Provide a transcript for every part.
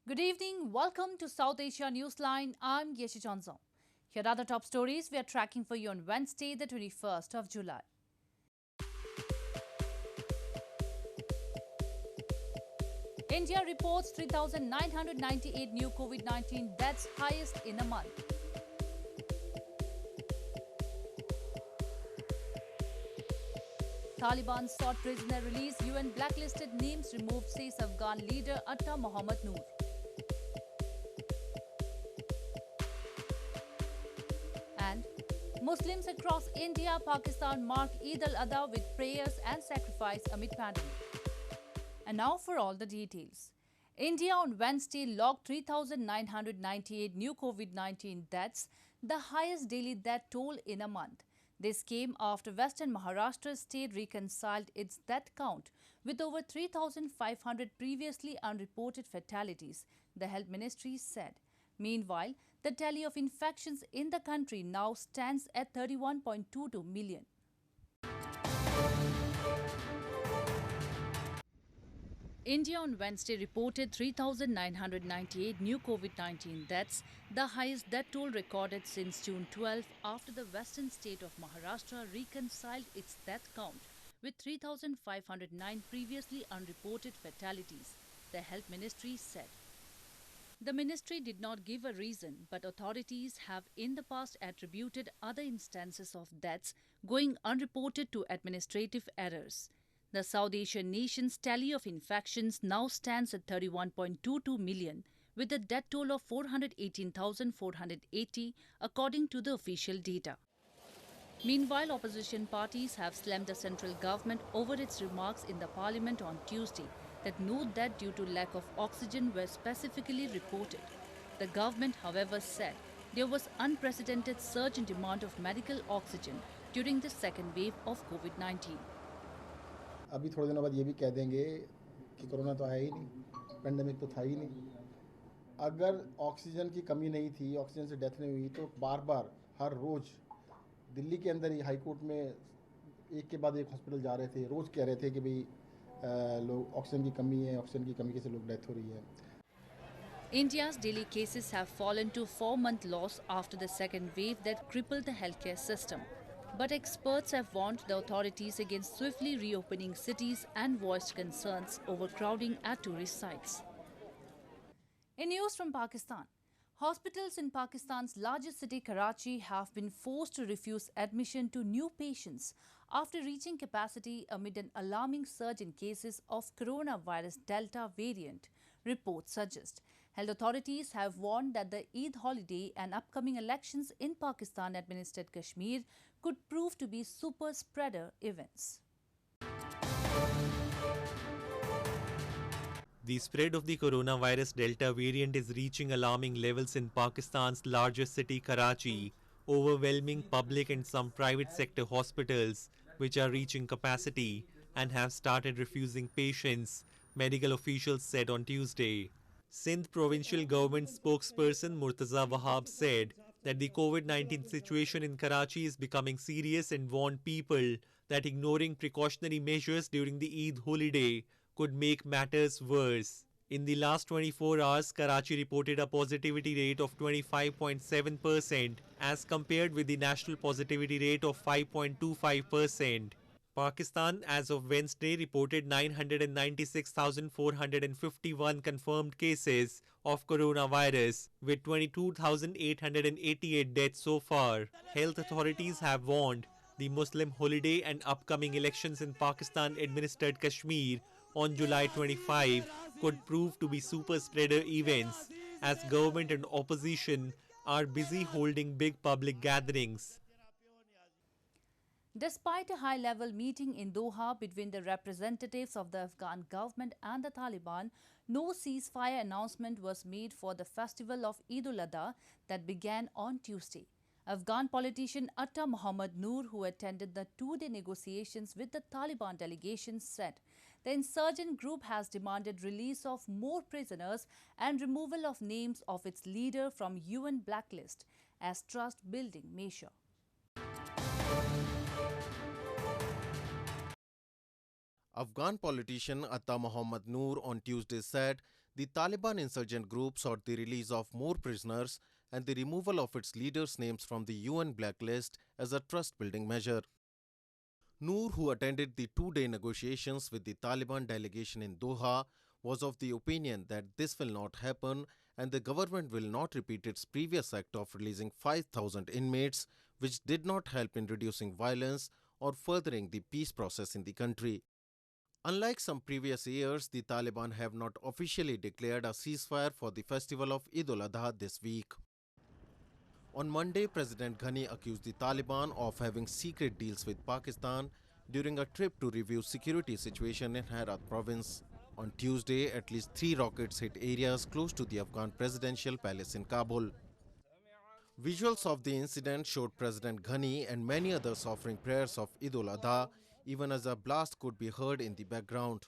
Good evening. Welcome to South Asia Newsline. I'm Yeshi Johnson. Here are the top stories we are tracking for you on Wednesday, the 21st of July. India reports 3,998 new COVID-19 deaths, highest in a month. Taliban sought prisoner release. UN blacklisted names removed, says Afghan leader Atta Mohammad Noor. And Muslims across India, Pakistan mark Eid al-Adha with prayers and sacrifice amid pandemic. And now for all the details. India on Wednesday logged 3,998 new COVID-19 deaths, the highest daily death toll in a month. This came after Western Maharashtra state reconciled its death count with over 3,500 previously unreported fatalities, the Health Ministry said. Meanwhile, the tally of infections in the country now stands at 31.22 million. India on Wednesday reported 3,998 new COVID-19 deaths, the highest death toll recorded since June 12 after the western state of Maharashtra reconciled its death count with 3,509 previously unreported fatalities, the Health Ministry said. The ministry did not give a reason, but authorities have in the past attributed other instances of deaths going unreported to administrative errors. The South Asian nation's tally of infections now stands at 31.22 million, with a death toll of 418,480 according to the official data. Meanwhile, opposition parties have slammed the central government over its remarks in the parliament on Tuesday that no death due to lack of oxygen were specifically reported. The government, however, said there was unprecedented surge in demand of medical oxygen during the second wave of COVID-19. अभी थोड़े दिनों बाद ये भी कह देंगे कि corona तो आया ही नहीं, पेंडेमिक तो था ही नहीं। अगर ऑक्सीजन की कमी नहीं थी, ऑक्सीजन से डेथ नहीं हुई, तो बार बार हर रोज़ दिल्ली के अंदर ही हाई कोर्ट में एक के बाद एक हॉस्पिटल जा रहे थे, रोज़ कह रहे थे कि भाई लोग ऑक्सीजन की कमी है, ऑक्सीजन की कमी से लोग डेथ हो रही है। India's daily cases have fallen to 4-month lows after the second wave that crippled the healthcare system. But experts have warned the authorities against swiftly reopening cities and voiced concerns over crowding at tourist sites. In news from Pakistan, hospitals in Pakistan's largest city, Karachi, have been forced to refuse admission to new patients after reaching capacity amid an alarming surge in cases of coronavirus Delta variant, reports suggest. Health authorities have warned that the Eid holiday and upcoming elections in Pakistan-administered Kashmir could prove to be super spreader events. The spread of the coronavirus Delta variant is reaching alarming levels in Pakistan's largest city, Karachi, overwhelming public and some private sector hospitals, which are reaching capacity and have started refusing patients, medical officials said on Tuesday. Sindh provincial government spokesperson Murtaza Wahab said that the COVID-19 situation in Karachi is becoming serious and warned people that ignoring precautionary measures during the Eid holiday could make matters worse. In the last 24 hours, Karachi reported a positivity rate of 25.7% as compared with the national positivity rate of 5.25%. Pakistan, as of Wednesday, reported 996,451 confirmed cases of coronavirus, with 22,888 deaths so far. Health authorities have warned the Muslim holiday and upcoming elections in Pakistan-administered Kashmir on July 25 could prove to be super spreader events, as government and opposition are busy holding big public gatherings. Despite a high-level meeting in Doha between the representatives of the Afghan government and the Taliban, no ceasefire announcement was made for the festival of Eid al-Adha that began on Tuesday. Afghan politician Atta Mohammad Noor, who attended the two-day negotiations with the Taliban delegation, said the insurgent group has demanded release of more prisoners and removal of names of its leader from UN blacklist as trust-building measure. Afghan politician Atta Mohammad Noor on Tuesday said The Taliban insurgent group sought the release of more prisoners and the removal of its leaders' names from the UN blacklist as a trust-building measure. Noor, who attended the two-day negotiations with the Taliban delegation in Doha, was of the opinion that this will not happen and the government will not repeat its previous act of releasing 5,000 inmates, which did not help in reducing violence or furthering the peace process in the country. Unlike some previous years, the Taliban have not officially declared a ceasefire for the festival of Eid al-Adha this week. On Monday, President Ghani accused the Taliban of having secret deals with Pakistan during a trip to review security situation in Herat province. On Tuesday, at least 3 rockets hit areas close to the Afghan presidential palace in Kabul. Visuals of the incident showed President Ghani and many others offering prayers of Eid al-Adha, even as a blast could be heard in the background.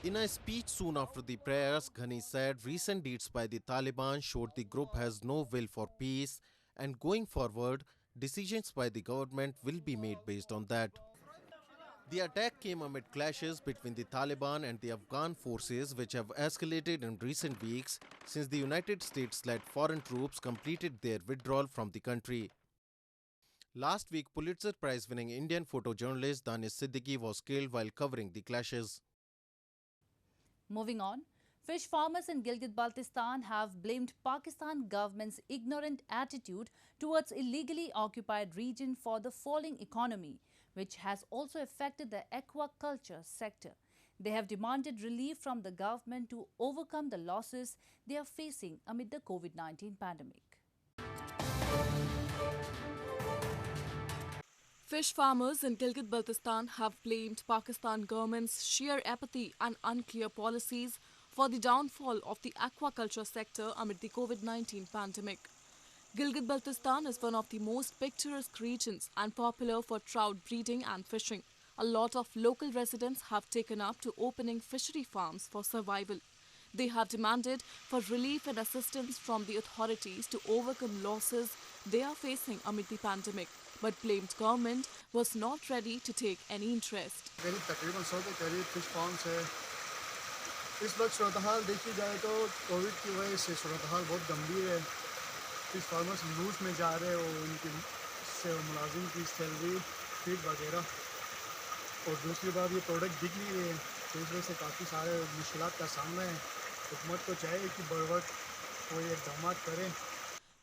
In a speech soon after the prayers, Ghani said recent deeds by the Taliban showed the group has no will for peace, and going forward, decisions by the government will be made based on that. The attack came amid clashes between the Taliban and the Afghan forces, which have escalated in recent weeks since the United States-led foreign troops completed their withdrawal from the country. Last week, Pulitzer Prize-winning Indian photojournalist Danish Siddiqui was killed while covering the clashes. Moving on, fish farmers in Gilgit-Baltistan have blamed Pakistan government's ignorant attitude towards illegally occupied region for the falling economy, which has also affected the aquaculture sector. They have demanded relief from the government to overcome the losses they are facing amid the COVID-19 pandemic. Fish farmers in Gilgit-Baltistan have blamed Pakistan government's sheer apathy and unclear policies for the downfall of the aquaculture sector amid the COVID-19 pandemic. Gilgit-Baltistan is one of the most picturesque regions and popular for trout breeding and fishing. A lot of local residents have taken up to opening fishery farms for survival. They have demanded for relief and assistance from the authorities to overcome losses they are facing amid the pandemic, but blamed government was not ready to take any interest. तकरीबन 100 के करीब fish farms है। इस वक्त सूरत हाल देखी जाए तो Covid की वजह से सूरत हाल बहुत गंभीर है। फिश फार्मर्स लूज में जा रहे हो, उनकी से मुलाजिम की सैलरी फीड वगैरह, और दूसरी बात ये प्रोडक्ट दिख नहीं रहे, तो इस वजह से काफ़ी सारे मुश्किलात का सामना है। हुकूमत को चाहिए कि बर वक्त कोई इक़दाम करें।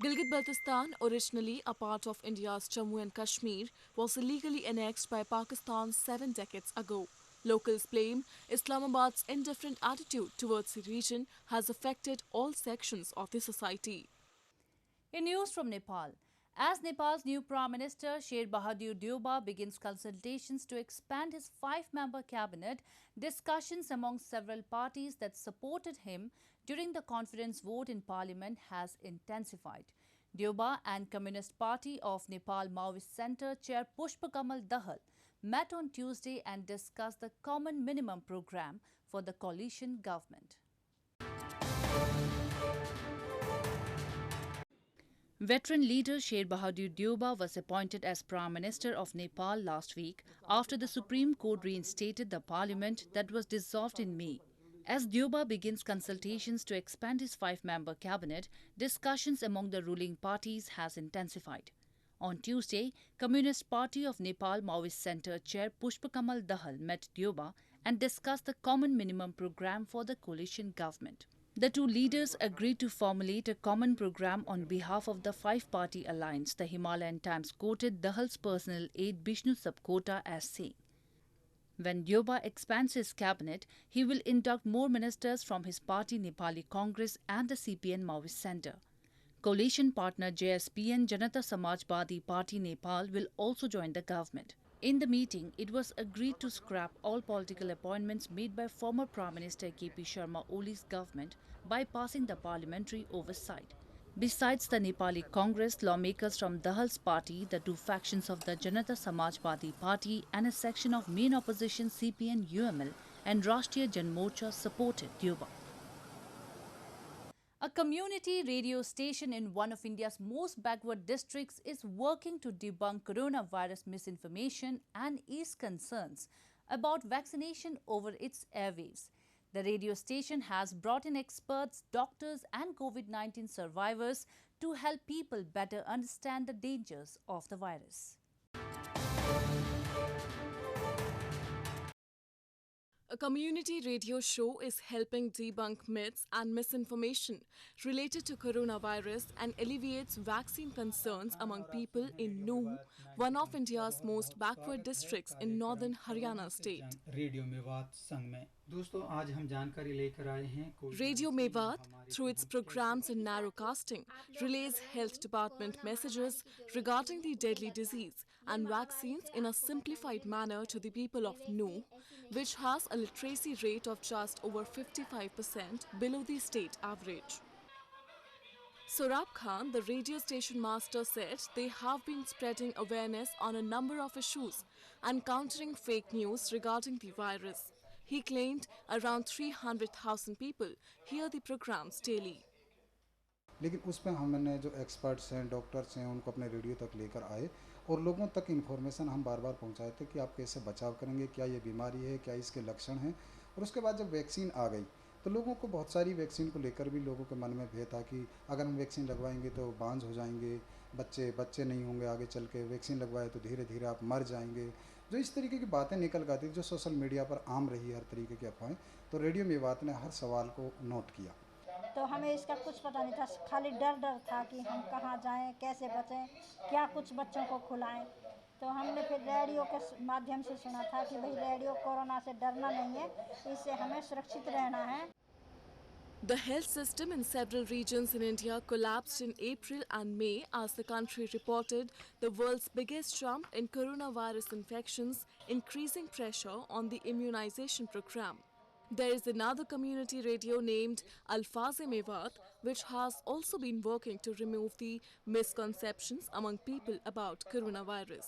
Gilgit-Baltistan, originally a part of India's Jammu and Kashmir, was illegally annexed by Pakistan 7 decades ago. Locals blame Islamabad's indifferent attitude towards the region has affected all sections of the society. In news from Nepal, as Nepal's new Prime Minister Sher Bahadur Deuba begins consultations to expand his 5-member cabinet, discussions among several parties that supported him during the confidence vote in parliament has intensified. Deuba and Communist Party of Nepal Maoist Centre Chair Pushpa Kamal Dahal met on Tuesday and discussed the common minimum program for the coalition government. Veteran leader Sher Bahadur Deuba was appointed as Prime Minister of Nepal last week after the Supreme Court reinstated the parliament that was dissolved in May. As Deuba begins consultations to expand his 5-member cabinet, discussions among the ruling parties has intensified. On Tuesday, Communist Party of Nepal Maoist Centre Chair Pushpa Kamal Dahal met Deuba and discussed the common minimum program for the coalition government. The two leaders agreed to formulate a common program on behalf of the 5-party alliance, the Himalayan Times quoted Dahal's personal aide Bishnu Sabkota as saying. When Deuba expands his cabinet, he will induct more ministers from his party Nepali Congress and the CPN Maoist Centre. Coalition partner JSPN Janata Samajwadi Party Nepal will also join the government. In the meeting, it was agreed to scrap all political appointments made by former Prime Minister KP Sharma Oli's government, bypassing the parliamentary oversight. Besides the Nepali Congress, lawmakers from Dahal's party, the two factions of the Janata Samajwadi Party and a section of main opposition CPN UML and Rashtriya Jan Morcha supported Deuba. A community radio station in one of India's most backward districts is working to debunk coronavirus misinformation and ease concerns about vaccination over its airwaves. The radio station has brought in experts, doctors, and COVID-19 survivors to help people better understand the dangers of the virus. A community radio show is helping debunk myths and misinformation related to coronavirus and alleviates vaccine concerns among people in Nuh, one of India's most backward districts in northern Haryana state. Radio Mewat संग में दोस्तों आज हम जानकारी लेकर आए हैं Radio Mewat, through its programs and narrowcasting, relays health department messages regarding the deadly disease and vaccines in a simplified manner to the people of Nuh, which has a literacy rate of just over 55% below the state average. Sorab Khan, the radio station master, said they have been spreading awareness on a number of issues and countering fake news regarding the virus. He claimed around 300,000 people hear the programs daily. लेकिन उसमें हमने जो experts हैं, doctors हैं, उनको अपने radio तक लेकर आए और लोगों तक इन्फॉर्मेशन हम बार बार पहुंचाए थे कि आप कैसे बचाव करेंगे, क्या ये बीमारी है, क्या इसके लक्षण हैं। और उसके बाद जब वैक्सीन आ गई तो लोगों को बहुत सारी वैक्सीन को लेकर भी लोगों के मन में भय था कि अगर हम वैक्सीन लगवाएंगे तो बांझ हो जाएंगे, बच्चे नहीं होंगे आगे चल के, वैक्सीन लगवाए तो धीरे धीरे आप मर जाएंगे। जो इस तरीके की बातें निकल गई थी जो सोशल मीडिया पर आम रही हर तरीके की अफवाहें, तो रेडियो मेवात ने हर सवाल को नोट किया। तो हमें इसका कुछ पता नहीं था, खाली डर था कि हम कहाँ जाएं, कैसे बचें, क्या कुछ बच्चों को खिलाएं। तो हमने फिर रेडियो के माध्यम से सुना था कि भाई रेडियो कोरोना से डरना नहीं है, इससे हमें सुरक्षित रहना है। The health system in several regions in India collapsed in April and May as the country reported the world's biggest jump in coronavirus infections, increasing pressure on the immunization program. There is another community radio named Alfaz Mewat, which has also been working to remove the misconceptions among people about coronavirus.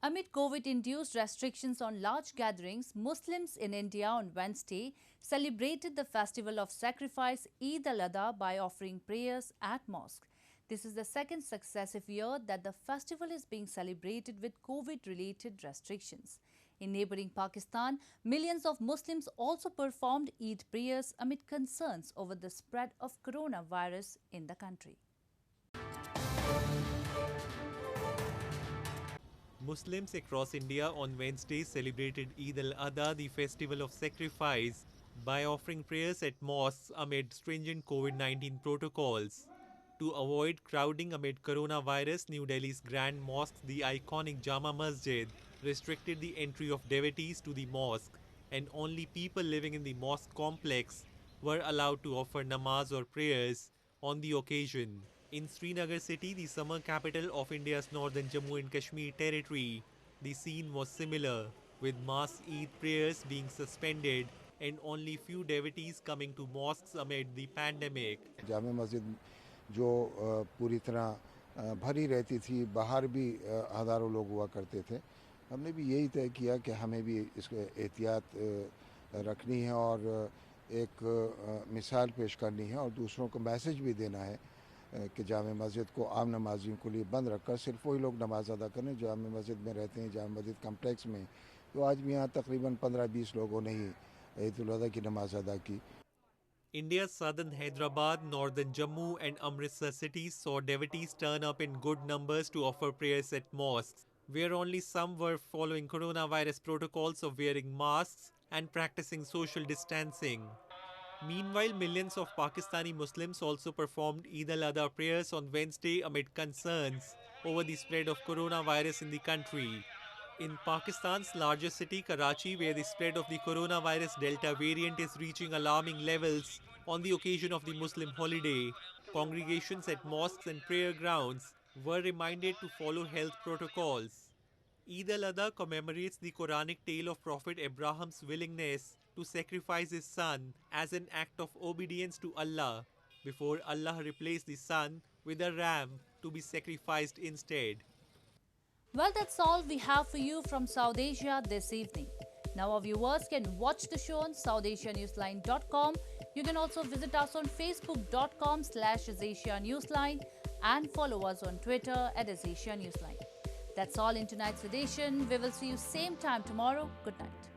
Amid COVID-induced restrictions on large gatherings, Muslims in India on Wednesday celebrated the festival of sacrifice Eid al-Adha by offering prayers at mosque. This is the second successive year that the festival is being celebrated with COVID-related restrictions. In neighbouring Pakistan, millions of Muslims also performed Eid prayers amid concerns over the spread of coronavirus in the country. Muslims across India on Wednesday celebrated Eid al-Adha, the festival of sacrifice, by offering prayers at mosques amid stringent COVID-19 protocols. To avoid crowding amid coronavirus, New Delhi's Grand Mosque, the iconic Jama Masjid, restricted the entry of devotees to the mosque, and only people living in the mosque complex were allowed to offer namaz or prayers on the occasion. In Srinagar city, the summer capital of India's northern Jammu and Kashmir territory, the scene was similar, with mass Eid prayers being suspended and only few devotees coming to mosques amid the pandemic. जामे मस्जिद जो पूरी तरह भरी रहती थी, बाहर भी हज़ारों लोग हुआ करते थे। हमने भी यही तय किया कि हमें भी इसको एहतियात रखनी है और एक मिसाल पेश करनी है और दूसरों को मैसेज भी देना है कि जामे मस्जिद को आम नमाजियों के लिए बंद रखकर सिर्फ वही लोग नमाज अदा करें जो जामे मस्जिद में रहते हैं, जामे मस्जिद कम्प्लेक्स में। तो आज भी यहाँ तकरीबन 15-20 लोगों ने ही ईद उल अज़हा की नमाज अदा की। India's southern Hyderabad, northern Jammu and Amritsar cities saw devotees turn up in good numbers to offer prayers at mosques, where only some were following coronavirus protocols of wearing masks and practicing social distancing. Meanwhile, millions of Pakistani Muslims also performed Eid al-Adha prayers on Wednesday amid concerns over the spread of coronavirus in the country. In Pakistan's largest city, Karachi, where the spread of the coronavirus Delta variant is reaching alarming levels on the occasion of the Muslim holiday, congregations at mosques and prayer grounds were reminded to follow health protocols. Eid al-Adha commemorates the Quranic tale of Prophet Abraham's willingness to sacrifice his son as an act of obedience to Allah, before Allah replaced the son with a ram to be sacrificed instead. Well, that's all we have for you from South Asia this evening. Now our viewers can watch the show on SouthAsiaNewsline.com. You can also visit us on Facebook.com/AsAsiaNewsline and follow us on Twitter @AsAsiaNewsline. That's all in tonight's edition. We will see you same time tomorrow. Good night.